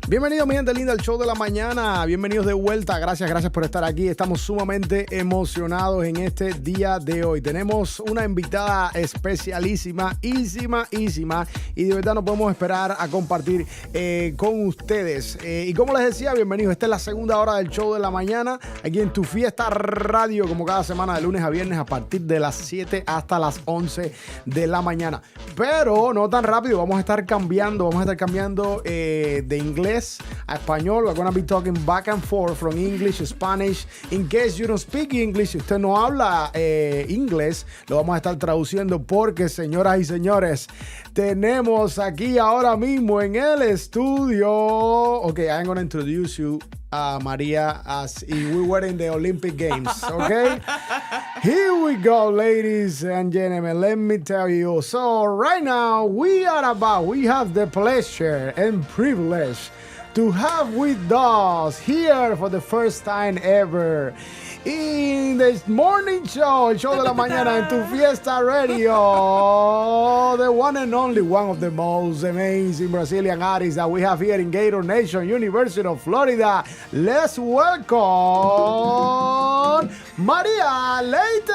Bienvenidos, mi gente linda, al show de la mañana. Bienvenidos de vuelta. Gracias por estar aquí. Estamos sumamente emocionados en este día de hoy. Tenemos una invitada especialísima, y de verdad no podemos esperar a compartir con ustedes. Y como les decía, bienvenidos. Esta es la segunda hora del show de la mañana, aquí en Tu Fiesta Radio, como cada semana de lunes a viernes a partir de las 7 hasta las 11 de la mañana. Pero no tan rápido, vamos a estar cambiando de inglés a español. We're gonna be talking back and forth from English to Spanish. In case you don't speak English, si usted no habla inglés, lo vamos a estar traduciendo porque, señoras y señores, tenemos aquí ahora mismo en el estudio. Okay, I'm gonna introduce you, María, as if we were in the Olympic Games, okay? Here we go, ladies and gentlemen. Let me tell you. So right now, we have the pleasure and privilege to have with us here for the first time ever in the morning show, el show de la mañana en Tu Fiesta Radio, the one and only, one of the most amazing Brazilian artists that we have here in Gator Nation, University of Florida. Let's welcome María Leite.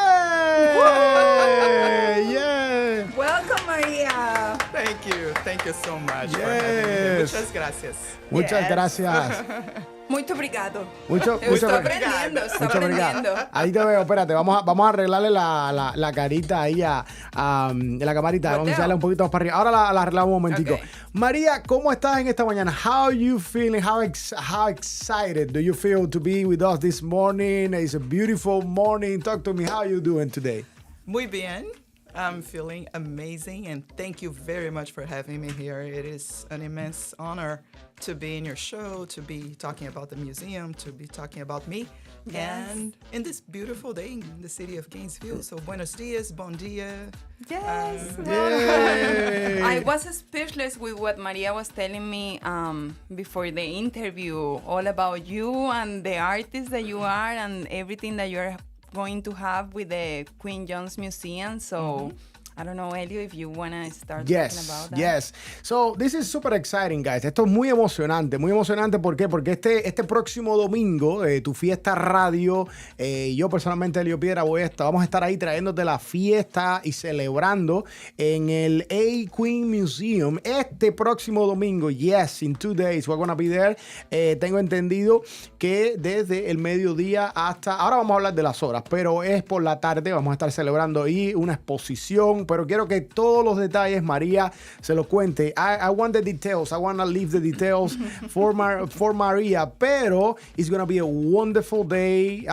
Yeah. Welcome, María. Thank you so much for having me. Muchas gracias. Muchas gracias. Muito obrigado. Estoy aprendiendo. Ahí te veo, espérate, vamos a arreglarle la carita ahí a la camarita. Vamos a echarle un poquito más para arriba. Ahora la arreglamos un momentico. Okay. María, ¿cómo estás en esta mañana? How are you feeling? How excited do you feel to be with us this morning? It's a beautiful morning. Talk to me. How are you doing today? Muy bien. I'm feeling amazing, and thank you very much for having me here. It is an immense honor to be in your show, to be talking about the museum, to be talking about me, and in this beautiful day in the city of Gainesville. So, buenos dias, bon dia. Yes. I was speechless with what Maria was telling me before the interview, all about you and the artist that you are and everything that you're going to have with the Quinn Jones Museum. So I don't know, Elio, if you want to start talking about that. Yes. So this is super exciting, guys. Esto es muy emocionante. ¿Por qué? Porque este próximo domingo, Tu Fiesta Radio, yo personalmente, Elio Piedra, vamos a estar ahí trayéndote la fiesta y celebrando en el A. Quinn Museum. Este próximo domingo, yes, in 2 days, we're gonna be there. Tengo entendido que desde el mediodía hasta... Ahora vamos a hablar de las horas, pero es por la tarde. Vamos a estar celebrando ahí una exposición, pero quiero que todos los detalles María se los cuente. I want the details. I want to leave the details for María, pero it's going to be a wonderful day.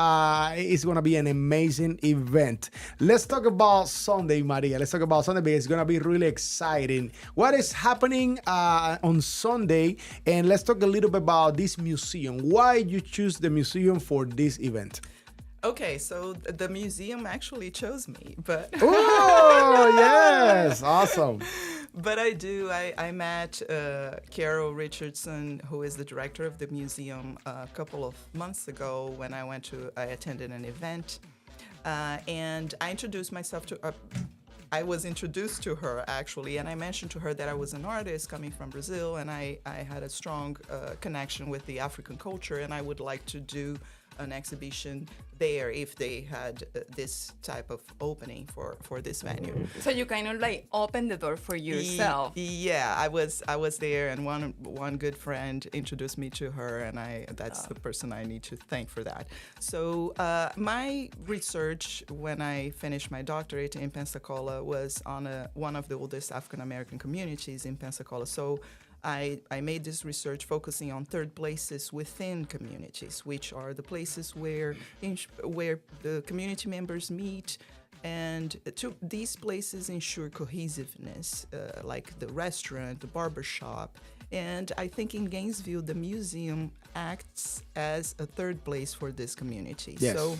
It's going to be an amazing event. Let's talk about Sunday, María. Let's talk about Sunday because it's going to be really exciting. What is happening on Sunday? And let's talk a little bit about this museum. Why you choose the museum for this event? Okay, so the museum actually chose me, but... Oh, yes, awesome. But I met Carol Richardson, who is the director of the museum, a couple of months ago when I attended an event, and I introduced myself to I was introduced to her, actually, and I mentioned to her that I was an artist coming from Brazil, and I had a strong connection with the African culture, and I would like to do an exhibition there if they had this type of opening for this venue. So you kind of like opened the door for yourself. Yeah, I was there, and one good friend introduced me to her, and that's the person I need to thank for that. So my research when I finished my doctorate in Pensacola was on one of the oldest African American communities in Pensacola. So I made this research focusing on third places within communities, which are the places where the community members meet, and these places ensure cohesiveness, like the restaurant, the barbershop. And I think in Gainesville, the museum acts as a third place for this community. Yes.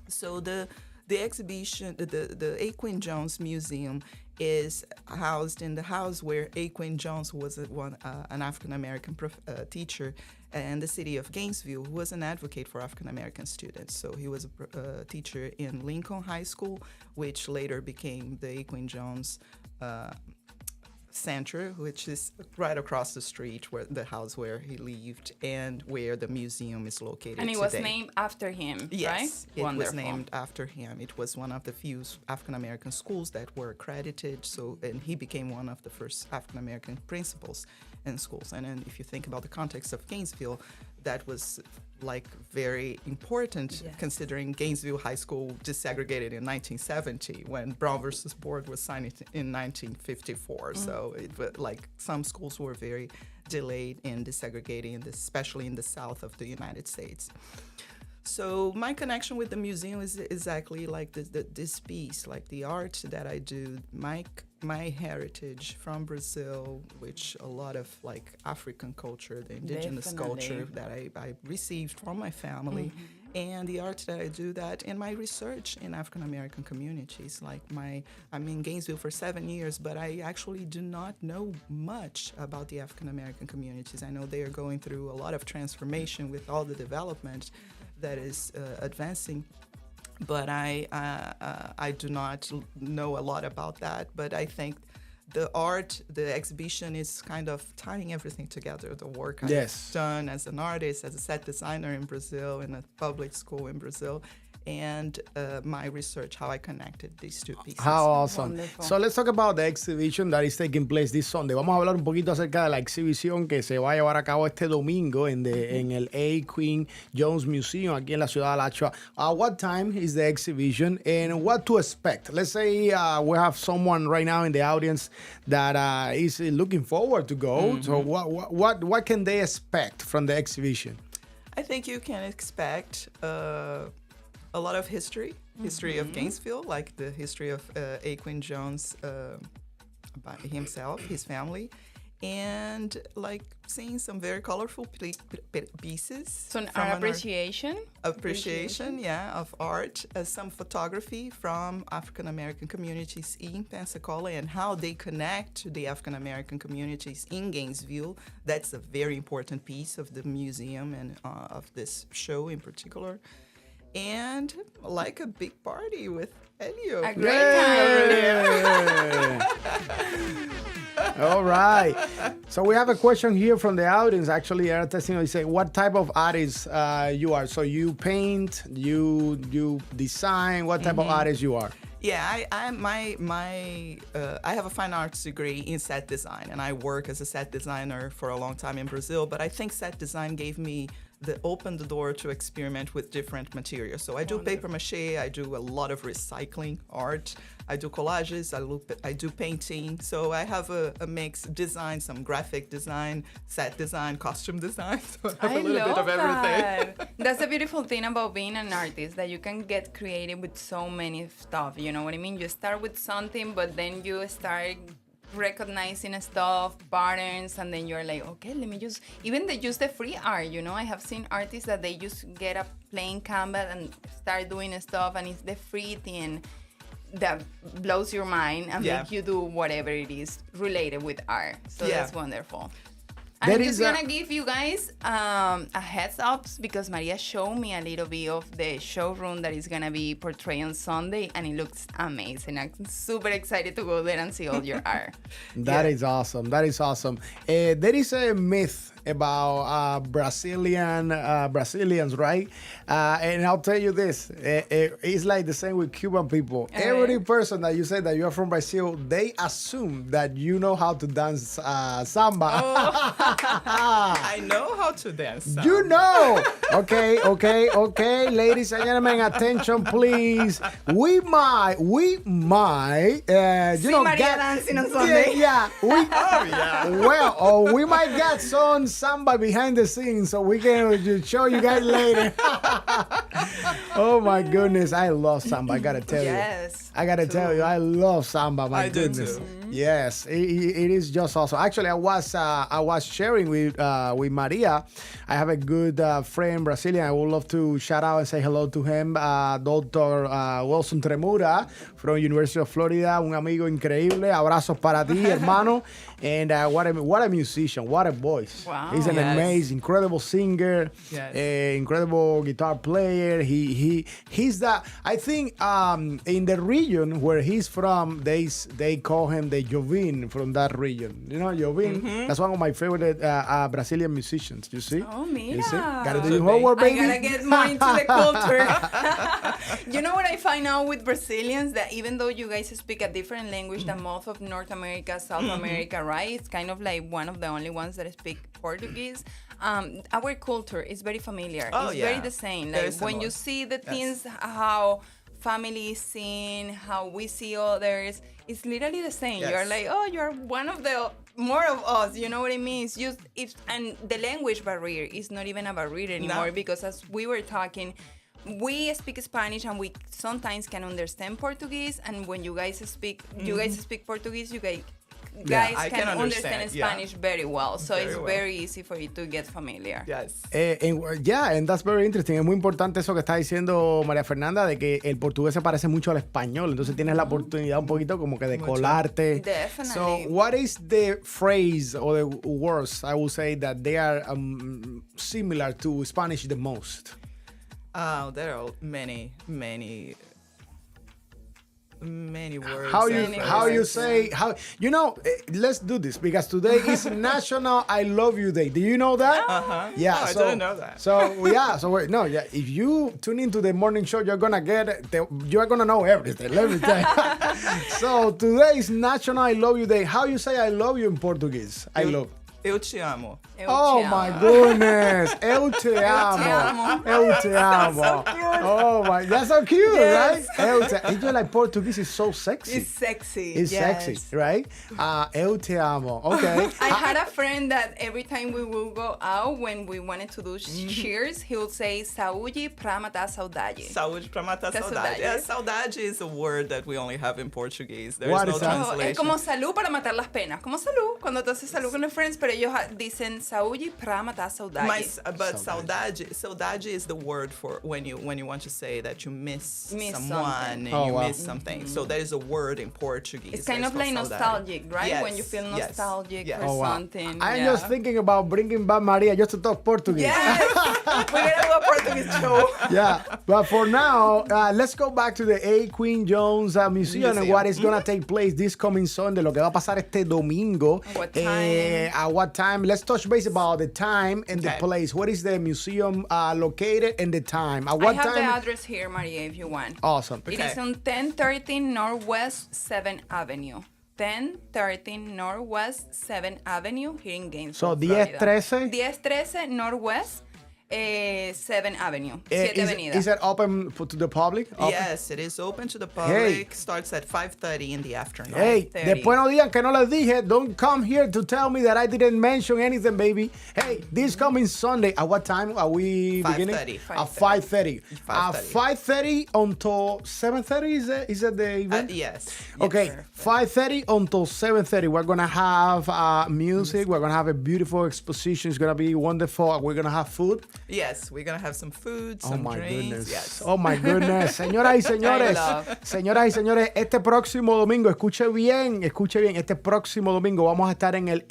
So the exhibition, the A. Quinn Jones Museum is housed in the house where A. Quinn Jones was an African-American teacher in the city of Gainesville who was an advocate for African-American students. So he was a teacher in Lincoln High School, which later became the A. Quinn Jones Center, which is right across the street where the house where he lived and where the museum is located And it today. was named after him, Yes, right? it Wonderful. was named after him. It was one of the few African-American schools that were accredited, and he became one of the first African-American principals in schools. And then if you think about the context of Gainesville, that was like very important, Yes. considering Gainesville High School desegregated in 1970 when Brown versus Board was signed in 1954. So it was like some schools were very delayed in desegregating, especially in the south of the United States. So my connection with the museum is exactly like this piece, like the art that I do, my heritage from Brazil, which a lot of like African culture, the indigenous culture that I received from my family, and the art that I do that in my research in African American communities. Like I'm in Gainesville for 7 years, but I actually do not know much about the African American communities. I know they are going through a lot of transformation with all the development that is advancing, but I do not know a lot about that. But I think the art, the exhibition is kind of tying everything together. The work I've done as an artist, as a set designer in Brazil, in a public school in Brazil, and my research, how I connected these two pieces. How awesome. Wonderful. So let's talk about the exhibition that is taking place this Sunday. Vamos a hablar un poquito acerca de la exhibición que se va a llevar a cabo este domingo en el Quinn Jones Museum aquí en la ciudad de Alachua. What time is the exhibition and what to expect? Let's say we have someone right now in the audience that is looking forward to go. So what can they expect from the exhibition? I think you can expect a lot of history of Gainesville, like the history of Quinn Jones by himself, his family, and like seeing some very colorful pieces. So an appreciation? Yeah, of art, some photography from African American communities in Pensacola and how they connect to the African American communities in Gainesville. That's a very important piece of the museum and of this show in particular. And like a big party with Elio. A great time. All right. So we have a question here from the audience. Actually, they're testing. They say, what type of artist you are? So you paint, you design. What type of artist you are? Yeah, I have a fine arts degree in set design, and I work as a set designer for a long time in Brazil. But I think set design opened the door to experiment with different materials. So I do paper mache, I do a lot of recycling art, I do collages, I do painting. So I have a mix, design, some graphic design, set design, costume design. So I have a little bit of everything. That's the beautiful thing about being an artist, that you can get creative with so many stuff. You know what I mean? You start with something, but then you start recognizing stuff, patterns, and then you're like, okay, let me just, even they use the free art, you know, I have seen artists that they just get a plain canvas and start doing stuff, and it's the free thing that blows your mind and make you do whatever it is related with art. So that's wonderful. I'm just gonna give you guys a heads up because Maria showed me a little bit of the showroom that is gonna be portrayed on Sunday, and it looks amazing. I'm super excited to go there and see all your art. That is awesome. That is awesome. There is a myth about Brazilians, right? And I'll tell you this, it's like the same with Cuban people. Every person that you say that you're from Brazil, they assume that you know how to dance samba. I know how to dance samba. You know. Okay, ladies and gentlemen, attention please. We might See Maria dancing on Sunday. Well, we might get some samba behind the scenes, so we can show you guys later. Oh my goodness, I love samba. I gotta tell you. I gotta tell you, I love samba. My goodness. Yes, it is just awesome. Actually, I was sharing with Maria. I have a good friend Brazilian. I would love to shout out and say hello to him, Dr. Wilson Tremura from University of Florida. Un amigo increíble. Abrazos para ti, hermano. And what a musician, what a voice. Wow. He's an amazing, incredible singer, incredible guitar player. He's the, I think in the region where he's from, they call him the Jovin from that region. You know, Jovin, that's one of my favorite Brazilian musicians. You see? Oh, mira. You see? Gotta do your homework, baby. I gotta get more into the culture. You know what I find out with Brazilians? That even though you guys speak a different language than most of North America, South America, right? It's kind of like one of the only ones that speak Portuguese. Our culture is very familiar. Oh, it's very the same. Very Like when similar. you see the things, how family is seen, how we see others, it's literally the same. Yes. You're like, oh, you're one of the more of us. You know what I mean? It's just and the language barrier is not even a barrier anymore because as we were talking, we speak Spanish and we sometimes can understand Portuguese. And when you guys speak Portuguese, you guys I can can understand understand, Spanish very well. So Very it's well. very easy for you to get familiar. Yes. And that's very interesting. Es muy importante eso que está diciendo María Fernanda, de que el portugués se parece mucho al español. Entonces tienes la oportunidad un poquito como que de colarte. Definitely. So, what is the phrase or the words, I would say, that they are similar to Spanish the most? There are many words. Let's do this because today is National I Love You Day. Do you know that? Yeah, I didn't know that. If you tune into the morning show, you're gonna know everything. So today is National I Love You Day. How you say I love you in Portuguese? I love. Eu te amo. My goodness. Eu te amo. Eu te amo. So cute. Oh my, that's so cute, Yes. right? Eu te, you like Portuguese is so sexy. It's sexy. It's yes. sexy, right? Eu te amo. Okay. I had a friend that every time we will go out, when we wanted to do cheers, he would say, saúde pra matar a saudade. Saúde pra matar a Que saudade. saudade. Yeah, saudade is a word that we only have in Portuguese. There's What no is that? translation. Es como salud para matar las penas. Como salud, cuando tú haces salud con los friends, pero ellos dicen saúde pra matar a saudade. But saudade is the word for when you want to say that you miss someone something. and you miss something. So there is a word in Portuguese. It's kind that's of like called saudade. nostalgic, right? Yes, When you feel yes, nostalgic yes. for something. I'm just thinking about bringing back Maria just to talk Portuguese. Yes! We're gonna do a Portuguese show. Yeah, but for now, let's go back to the Quinn Jones Museum and what is going to take place this coming Sunday, lo que va a pasar este domingo. What time? At what time? Let's touch base about the time and the Okay. place. Where is the museum located and the time? At what I have time? the address here, Maria, if you want. Awesome. It is on 1013 Northwest 7th Avenue. 1013 Northwest 7th Avenue here in Gainesville, So, Florida. 1013? 1013 Northwest 7th Avenue. 7th Avenida. Is it open to the public? Open? Yes, it is open to the public. Starts at 5:30 in the afternoon. Hey, 5:30. después no digan que no les dije. Don't come here to tell me that I didn't mention anything, baby. Hey, this coming Sunday. At what time are we beginning? 5:30. At 5:30. 5:30. 5:30 until 7:30 is it the event? Yes. Okay, 5:30 until 7:30. We're gonna have music. We're gonna have a beautiful exposition. It's gonna be wonderful. We're gonna have food. Yes, we're gonna have some food, Oh some my drinks. goodness. Yes. Oh my goodness. Señoras y señores, señoras y señores, este próximo domingo, escuche bien, este próximo domingo vamos a estar en el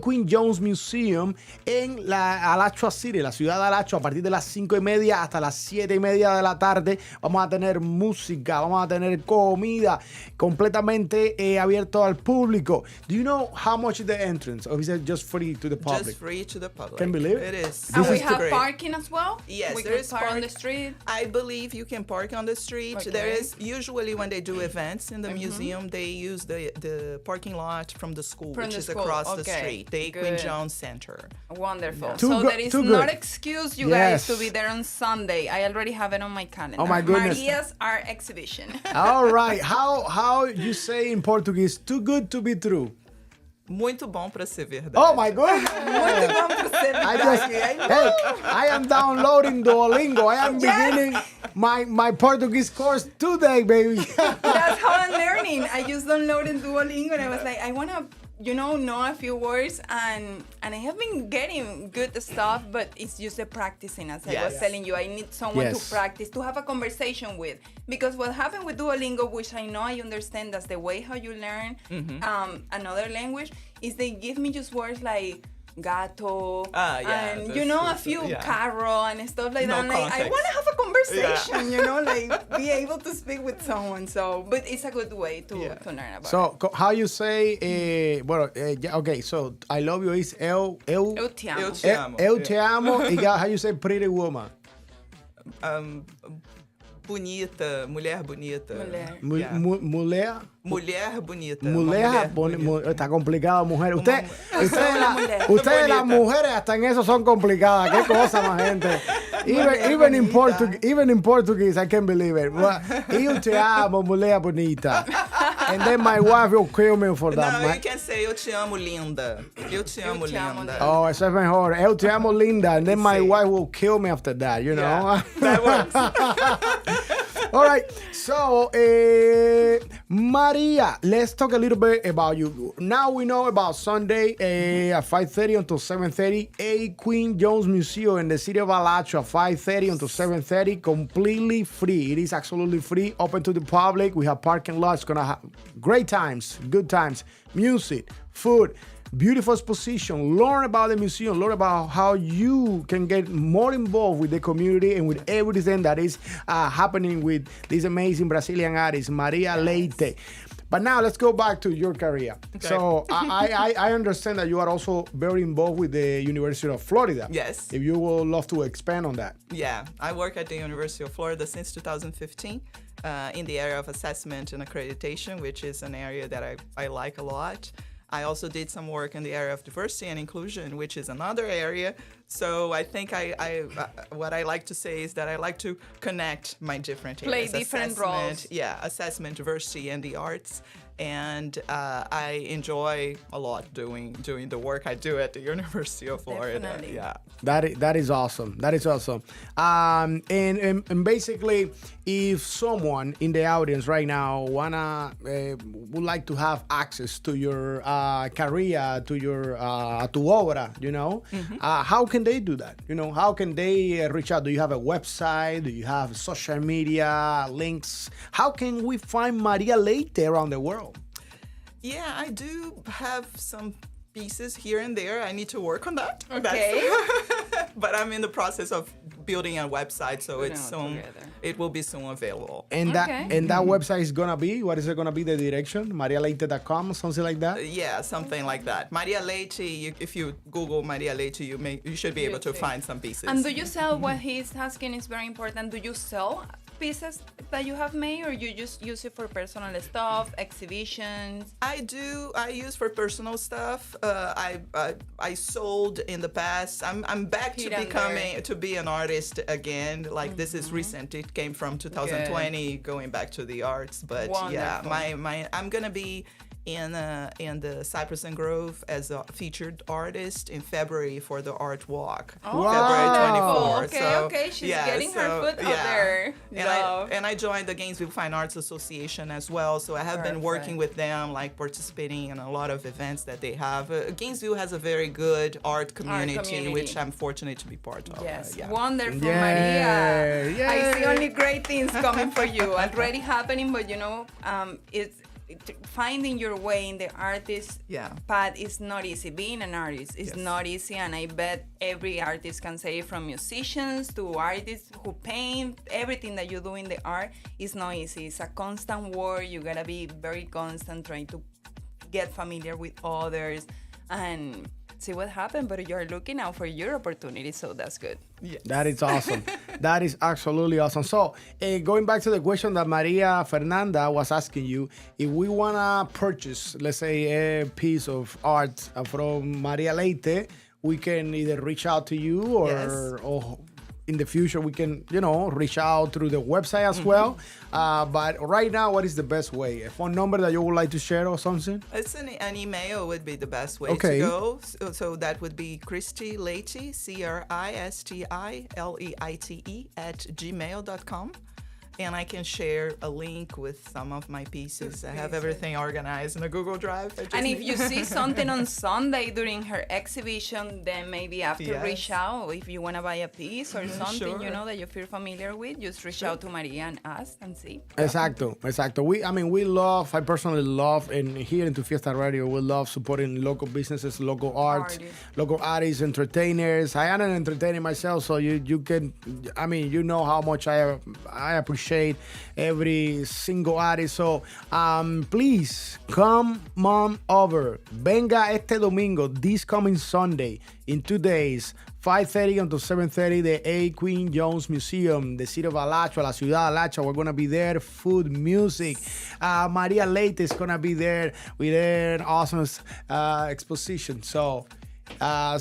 Quinn Jones Museum en la Alachua City, la ciudad de Alachua, a partir de las 5:30 hasta las 7:30 de la tarde. Vamos a tener música, vamos a tener comida completamente abierto al público. Do you know how much is the entrance? Or is it just free to the public? Just free to the public. Can believe it it? is. And This we is have great. parking as well? Yes, we there can is park on park- the street. I believe you can park on the street. Okay. There is usually when they do events in the museum, they use the parking lot from the school, From which the is school, across the okay. street. The Good. Quinn Jones Center. Wonderful. Too So good- there is too not good. excuse you guys to Yes. be there on Sunday. I already have it on my calendar. Oh my goodness. Maria's Art Exhibition. All right. How you say in Portuguese? Too good to be true. Muito bom para ser verdade. Oh my goodness. I am downloading Duolingo. I am beginning my Portuguese course today, baby. That's how I'm learning. I just downloaded Duolingo and I was like, I want to, know a few words and I have been getting good stuff, but it's just the practicing. As I was Yes. telling you, I need someone Yes. to practice, to have a conversation with. Because what happened with Duolingo, which I know I understand, that's the way how you learn another language, is they give me just words like gato, Yeah, and that's a true, few yeah. carro and stuff like No that. I'm like, I context. want to have a conversation conversation, you know, like be able to speak with someone. So, but it's a good way to learn about So, how you say, okay, so I love you is Eu te amo. Eu te amo. Eu te amo. How you say pretty woman? Bonita, mulher bonita. Mulher. Mulher? Mulher bonita. Mulher bonita. Está complicado, mujer. Ustedes Bonita. las mujeres hasta en eso son complicadas. Qué cosa, más gente. Even in Portuguese, I can't believe it. Eu te amo, mulher bonita. And then my wife will kill me for that. No, you can say eu te amo, linda. Eu te amo, linda. Oh, eso es mejor. Eu te amo, linda. And then my wife will kill me after that, you know? Yeah, that works. All right. So, Maria, let's talk a little bit about you. Now we know about Sunday at 5:30 until 7:30. Quinn Jones Museo in the city of Alachua, 5:30 until 7:30, completely free. It is absolutely free, open to the public. We have parking lots. Gonna have great times, good times, music, food. Beautiful exposition. Learn about the museum. Learn about how you can get more involved with the community and with everything that is happening with this amazing Brazilian artist, María Leite. But now let's go back to your career. Okay. So I understand that you are also very involved with the University of Florida. Yes. If you would love to expand on that. Yeah, I work at the University of Florida since 2015 in the area of assessment and accreditation, which is an area that I like a lot. I also did some work in the area of diversity and inclusion, which is another area. So I think what I like to say is that I like to connect my different areas. Play different roles. Yeah, assessment, diversity, and the arts. And I enjoy a lot doing the work I do at the University of Florida. Definitely. Yeah. That is awesome. That is awesome. And basically, if someone in the audience right now would like to have access to your career, to your tu obra, you know, how can they do that? You know, how can they reach out? Do you have a website? Do you have social media links? How can we find María Leite around the world? Yeah, I do have some pieces here and there. I need to work on that. Okay. But I'm in the process of building a website, so it will be soon available. And that website is gonna be, what is it gonna be, the direction? marialeite.com, something like that? Yeah, something like that. María Leite, if you Google María Leite, you should be able to find some pieces. And do you sell, what he's asking is very important, do you sell pieces that you have made, or you just use it for personal stuff, exhibitions? I do. I use for personal stuff. I sold in the past. I'm back to be an artist again. Like this is recent. It came from 2020, going back to the arts. But wonderful. Yeah, I'm gonna be in the Cypress and Grove as a featured artist in February for the Art Walk. Oh, February 24. Okay, she's getting her foot out there. And I joined the Gainesville Fine Arts Association as well, so I have been working with them, like participating in a lot of events that they have. Gainesville has a very good art community, which I'm fortunate to be part of. Yes, wonderful, Maria. Yeah. I see only great things coming for you, already happening, but you know, finding your way in the artist path is not easy. Being an artist is not easy, and I bet every artist can say, from musicians to artists who paint, everything that you do in the art is not easy. It's a constant work. You gotta be very constant, trying to get familiar with others and see what happened, but you're looking out for your opportunity, so that's good. Yes. That is awesome. That is absolutely awesome. So, going back to the question that Maria Fernanda was asking you, if we want to purchase, let's say, a piece of art from María Leite, we can either reach out to you or in the future we can, reach out through the website as well. But right now, what is the best way? A phone number that you would like to share or something? It's an email would be the best way to go. So that would be Christy Leite, CRISTILEITE @gmail.com. and I can share a link with some of my pieces. I have everything organized in a Google Drive. And if you see something on Sunday during her exhibition, then maybe after reach out. If you want to buy a piece or something, that you feel familiar with, just reach out to Maria and ask and see. Exacto. I personally love, and here in Tu Fiesta Radio, we love supporting local businesses, local arts, local artists, entertainers. I am an entertainer myself, so you can, you know how much I appreciate every single artist. So please come on over. Venga este domingo, this coming Sunday, in 2 days, 5:30 until 7:30, the Quinn Jones Museum, the city of Alachua, la ciudad de Alachua. We're going to be there. Food, music. María Leite is going to be there with an awesome exposition. So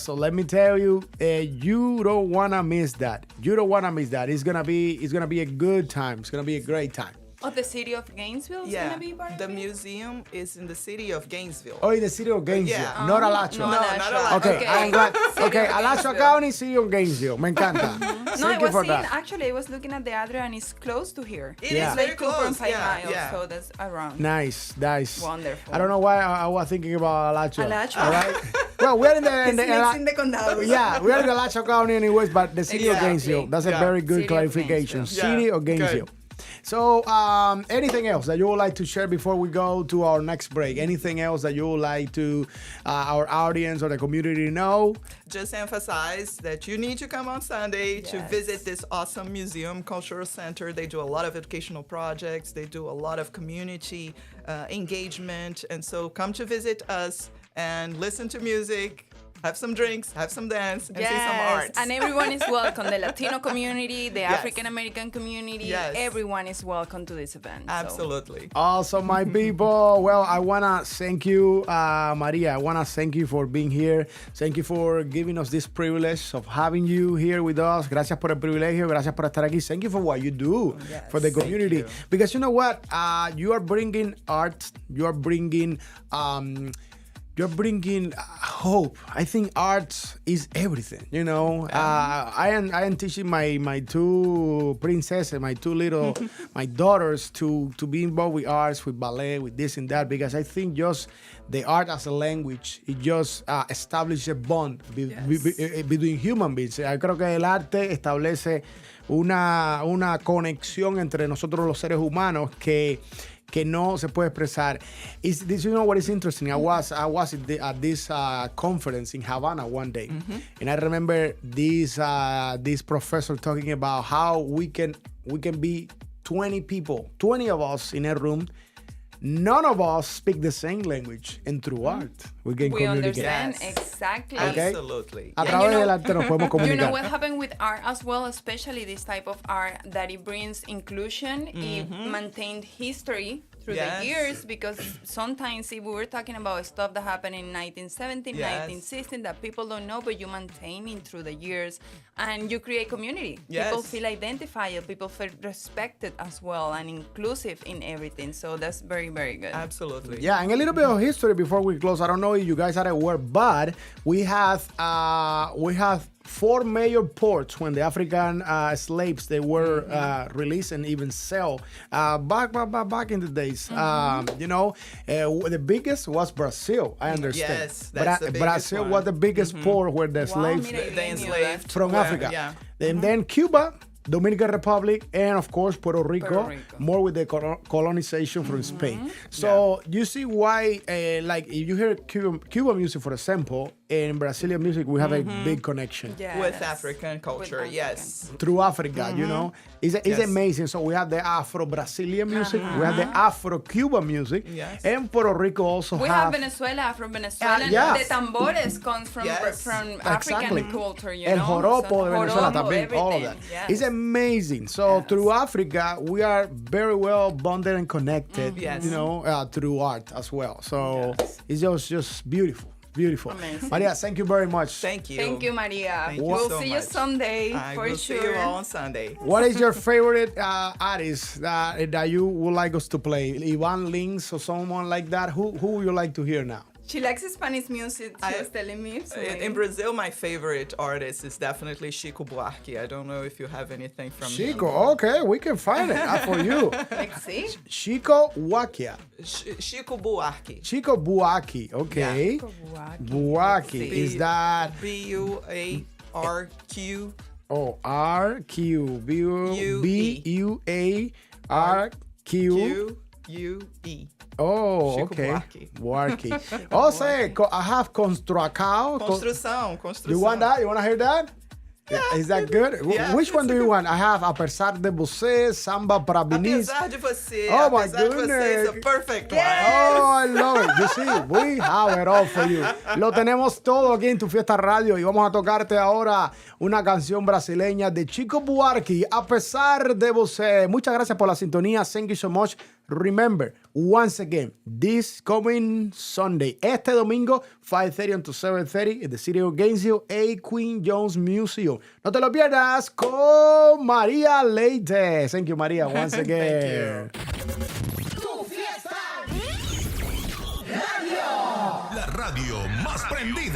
let me tell you, you don't want to miss that. You don't want to miss that. It's going to be a good time. It's going to be a great time. Oh, the city of Gainesville is going to be part of it? The museum is in the city of Gainesville. Oh, in the city of Gainesville, not Alachua. No, not Alachua. Okay, I'm glad. Okay, Alachua County, city of Gainesville. Me encanta. Thank you for that. Actually, I was looking at the address and it's close to here. It is very close. 2.5 miles, so that's around. Nice. Wonderful. I don't know why I was thinking about Alachua. All right? Well, we're in the condado. Yeah, we're in the Alachua County anyways, but the city of Gainesville. That's a very good City clarification. of City of Gainesville. Good. So, anything else that you would like to share before we go to our next break? Anything else that you would like to our audience or the community know? Just emphasize that you need to come on Sunday to visit this awesome museum, cultural center. They do a lot of educational projects. They do a lot of community engagement. And so come to visit us and listen to music. Have some drinks, have some dance, and see some art. And everyone is welcome. The Latino community, the African American community, everyone is welcome to this event. Absolutely. So. Awesome, my people. Well, I want to thank you, Maria. I want to thank you for being here. Thank you for giving us this privilege of having you here with us. Gracias por el privilegio. Gracias por estar aquí. Thank you for what you do for the community. Because you know what? You are bringing art. You are bringing... You're bringing hope. I think art is everything, I am teaching my two princesses, my two little, my daughters to be involved with arts, with ballet, with this and that, because I think just the art as a language, it just establishes a bond between human beings. Yo creo que el arte establece una conexión entre nosotros los seres humanos que no se puede expresar. You know what is interesting? I was at this conference in Havana one day, and I remember this professor talking about how we can be 20 people, 20 of us in a room. None of us speak the same language, and through art we can communicate. Understand exactly. Okay? Absolutely. A través del arte nos podemos comunicar. You know what happened with art as well, especially this type of art, that it brings inclusion, it maintained history through the years, because sometimes if we were talking about stuff that happened in 1917, 1916 that people don't know, but you maintain it through the years, and you create community. People feel identified, people feel respected as well, and inclusive in everything. So that's very, very good. Absolutely. Yeah, and a little bit of history before we close. I don't know if you guys are aware, but we have 4 major ports when the African slaves they were released and even sell back in the days. The biggest was Brazil. I understand. Yes, that's the biggest Brazil one. was the biggest port where the slaves They enslaved from Africa. Yeah. And then Cuba, Dominican Republic, and of course Puerto Rico. More with the colonization from Spain. So you see why, like if you hear Cuban music, for example, in Brazilian music, we have a big connection with African culture. Yes. through Africa. It's amazing. So we have the Afro-Brazilian music, we have the Afro-Cuban music, and Puerto Rico also we have Venezuela, Afro-Venezuelan. The tambores comes from African culture. El joropo de Venezuela también, all of that. Yes. It's amazing. So through Africa, we are very well bonded and connected, through art as well. So it's just beautiful. Beautiful. Amazing. Maria, thank you very much. Thank you. Thank you, Maria. Thank you we'll so see you much. Sunday for we'll sure. See you all on Sunday. What is your favorite artist that you would like us to play? Ivan Lins or someone like that? Who would you like to hear now? She likes Spanish music, she was telling me. So In Brazil, my favorite artist is definitely Chico Buarque. I don't know if you have anything from Chico, him. okay, we can find it for you. Let's see. Chico Buarque. Chico Buarque. Chico Buarque, okay. Buarque, is that... B-U-A-R-Q. Oh, R-Q, B-U-A-R-Q. Q-U-E. Oh, Chico okay. Buarque. Buarque. Oh, say, I have construção. Construção. You want that? You want to hear that? Yeah. Is that good? Yeah, Which one do you want? I have Apesar de Você, Samba para Benis. Apesar de você. Oh, my Apesar de você is a goodness. perfect Oh, I love it. You see, we have it all for you. Lo tenemos todo aquí en Tu Fiesta Radio y vamos a tocarte ahora una canción brasileña de Chico Buarque, A Pesar de Você. Muchas gracias por la sintonía. Thank you so much. Remember, once again, this coming Sunday, este domingo, 5:30 until 7:30, in the City of Gainesville, a Quinn Jones Museum. No te lo pierdas con María Leite. Thank you, María, once again. Thank you.